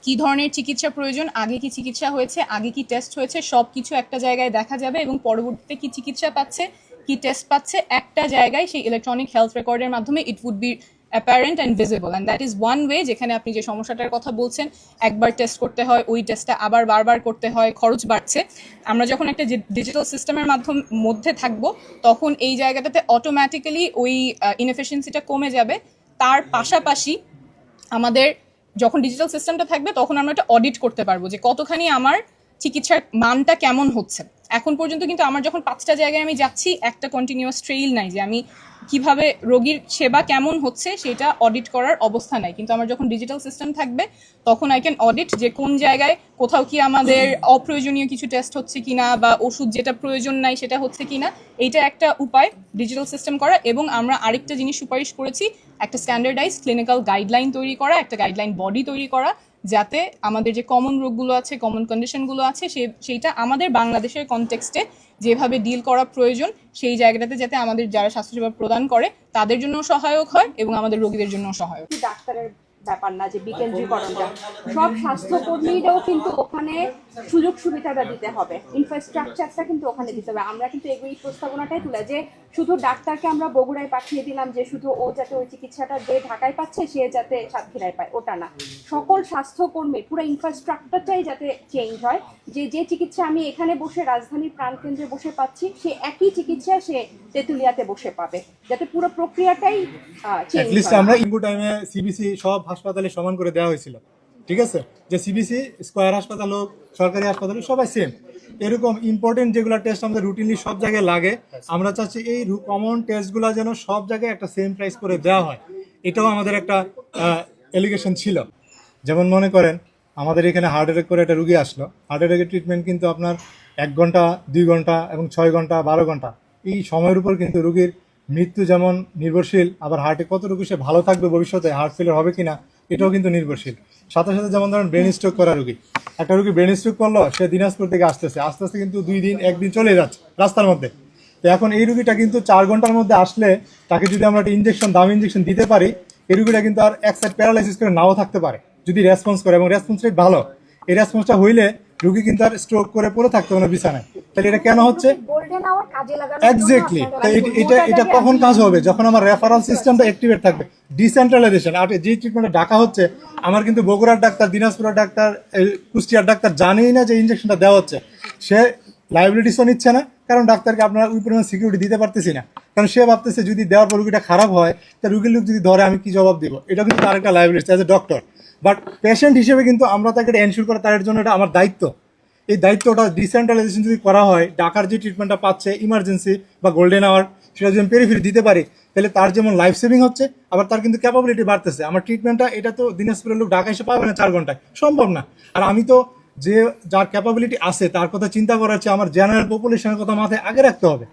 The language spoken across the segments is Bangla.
কি ধরনের চিকিৎসা প্রয়োজন, আগে কি চিকিৎসা হয়েছে, আগে কি টেস্ট হয়েছে, সব কিছু একটা জায়গায় দেখা যাবে এবং পরবর্তীতে কি চিকিৎসা পাচ্ছে, কি টেস্ট পাচ্ছে, একটা জায়গায় সেই ইলেকট্রনিক হেলথ রেকর্ডের মাধ্যমে it would be apparent and visible, and that is one way যেখানে আপনি যে সমস্যাটার কথা বলছেন, একবার টেস্ট করতে হয়, ওই টেস্টটা আবার বারবার করতে হয়, খরচ বাড়ছে। আমরা যখন একটা ডিজিটাল সিস্টেমের মধ্যে থাকবো, তখন এই জায়গাটাতে অটোমেটিক্যালি ওই ইনএফিসিয়েন্সিটা কমে যাবে। তার পাশাপাশি আমাদের যখন ডিজিটাল সিস্টেমটা থাকবে, তখন আমরা একটা অডিট করতে পারবো যে কতখানি আমার চিকিৎসার মানটা কেমন হচ্ছে। এখন পর্যন্ত কিন্তু আমার যখন 5টা জায়গায় আমি যাচ্ছি, একটা কন্টিনিউয়াস ট্রেইল নাই যে আমি কিভাবে রোগীর সেবা কেমন হচ্ছে সেটা অডিট করার অবস্থা নাই। কিন্তু আমার যখন ডিজিটাল সিস্টেম থাকবে, তখন আই ক্যান অডিট যে কোন জায়গায় কোথাও কি আমাদের অপ্রয়োজনীয় কিছু টেস্ট হচ্ছে কিনা, বা ওষুধ যেটা প্রয়োজন নাই সেটা হচ্ছে কিনা। এইটা একটা উপায় ডিজিটাল সিস্টেম করা। এবং আমরা আরেকটা জিনিস সুপারিশ করেছি, একটা স্ট্যান্ডার্ডাইজ ক্লিনিক্যাল গাইডলাইন তৈরি করা, একটা গাইডলাইন বডি তৈরি করা, যাতে আমাদের যে কমন রোগগুলো আছে, কমন কন্ডিশনগুলো আছে, সেইটা আমাদের বাংলাদেশের কনটেক্সটে যেভাবে ডিল করা প্রয়োজন, সেই জায়গাটাতে যাতে আমাদের যারা স্বাস্থ্যসেবা প্রদান করে তাদের জন্য সহায়ক হয় এবং আমাদের রোগীদের জন্য সহায়ক। ডাক্তারের ব্যাপার না যে বিকেন্দ্রীকরণটা, সব স্বাস্থ্যকর্মীরাও কিন্তু ওখানে সুযোগ সুবিধাটা দিতে হবে, ইনফ্রাস্ট্রাকচারটা কিন্তু ওখানে দিতে হবে। আমরা কিন্তু এই প্রস্তাবনাটাই তুলে যে শুধু ডাক্তারকে আমরা বগুড়ায় পাঠিয়ে দিলাম যে শুধু ও যাতে ওই চিকিৎসাটা যে ঢাকায় পাচ্ছে সে যাতে সাতক্ষীরায় পায়, ওটা না। সকল স্বাস্থ্যকর্মীর পুরো ইনফ্রাস্ট্রাকচারটাই যাতে চেঞ্জ হয়, যে যে চিকিৎসা আমি এখানে বসে রাজধানীর প্রাণকেন্দ্রে বসে পাচ্ছি, সে একই চিকিৎসা সে তেঁতুলিয়াতে বসে পাবে, যাতে পুরো প্রক্রিয়াটাই চেঞ্জ হয়। আমরা ইনগো টাইমে সিবিসি সব হাসপাতালে সমান করে দেওয়া হয়েছিল, ঠিক আছে, যে সিবিসি স্কয়ার হাসপাতাল হোক, সরকারি হাসপাতাল হোক, সবাই সেম। এরকম ইম্পর্টেন্ট যেগুলো টেস্ট আমাদের রুটিনলি সব জায়গায় লাগে, আমরা চাচ্ছি এই কমন টেস্টগুলো যেন সব জায়গায় একটা সেম প্রাইস করে দেওয়া হয়। এটাও আমাদের একটা এলিগেশন ছিল। যেমন মনে করেন আমাদের এখানে হার্ট অ্যাটাক করে একটা রুগী আসলো, হার্ট অ্যাটাকের ট্রিটমেন্ট কিন্তু আপনার 1 ঘন্টা, 2 ঘন্টা এবং 6 ঘন্টা, 12 ঘন্টা, এই সময়ের উপর কিন্তু রুগীর মৃত্যু যেমন নির্ভরশীল, আবার হার্টে কতটুকু সে ভালো থাকবে ভবিষ্যতে, হার্ট ফেলিয়ার হবে কিনা এটাও কিন্তু নির্ভরশীল। সাথে সাথে যেমন ধরেন ব্রেন স্ট্রোক করা রুগী, একটা রুগী ব্রেন স্ট্রোক করলো, সে দিনাজপুর থেকে আসতেছে, আস্তে আস্তে কিন্তু 2 দিন 1 দিন চলে যাচ্ছে রাস্তার মধ্যে। তো এখন এই রুগীটা কিন্তু 4 ঘন্টার মধ্যে আসলে তাকে যদি আমরা একটা ইঞ্জেকশন, দামি ইঞ্জেকশন দিতে পারি, এই রুগীটা কিন্তু আর এক সাইড প্যারালাইসিস করে নাও থাকতে পারে যদি রেসপন্স করে, এবং রেসপন্স রেট ভালো। এই রেসপন্সটা হইলে রুগী কিন্তু আর স্ট্রোক করে পড়ে থাকতে হবে না বিছানায়। তাহলে এটা কেন হচ্ছে? এক্স্যাক্টলি। এটা কখন কাজ হবে? যখন আমার রেফারেল সিস্টেমটা অ্যাক্টিভেট থাকবে, ডিসেন্ট্রালাইজেশন। আর যে ট্রিটমেন্টে ডাকা হচ্ছে, আমার কিন্তু বগুড়ার ডাক্তার, দিনাজপুরের ডাক্তার, কুষ্টিয়ার ডাক্তার জানেই না যে ইঞ্জেকশনটা দেওয়া হচ্ছে। সে লাইবিলিটিসও নিচ্ছে না, কারণ ডাক্তারকে আপনার ওই পরিমাণ সিকিউরিটি দিতে পারতেছি না, কারণ সে ভাবতেছে যদি দেওয়ার পর রুগীটা খারাপ হয়, তা রুগীর লোক যদি ধরে আমি কি জবাব দিব। এটা কিন্তু তার একটা liability as a doctor. But patient হিসেবে কিন্তু আমরা তাকে এনশিওর করা, তার জন্য এটা আমার দায়িত্ব। এই দায়িত্বটা ডিসেন্ট্রালাইজেশন যদি করা হয়, ডাকার যে ট্রিটমেন্টটা পাচ্ছে ইমার্জেন্সি বা গোল্ডেন আওয়ার, সেটা যদি আমি পেরিফেরি দিতে পারি, তাহলে তার যেমন লাইফ সেভিং হচ্ছে, আবার তার কিন্তু ক্যাপাবিলিটি বাড়তেছে। আমার ট্রিটমেন্টটা এটা তো দিনাজপুরের লোক ঢাকা এসে পাবে না 4 ঘন্টায়, সম্ভব না। আর আমি তো যে যার ক্যাপাবিলিটি আছে তার কথা চিন্তা করা হচ্ছে, আমার জেনারেল পপুলেশনের কথা মাথায় আগে রাখতে হবে।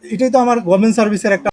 এটাই তো আমার গভর্নমেন্ট সার্ভিসের একটা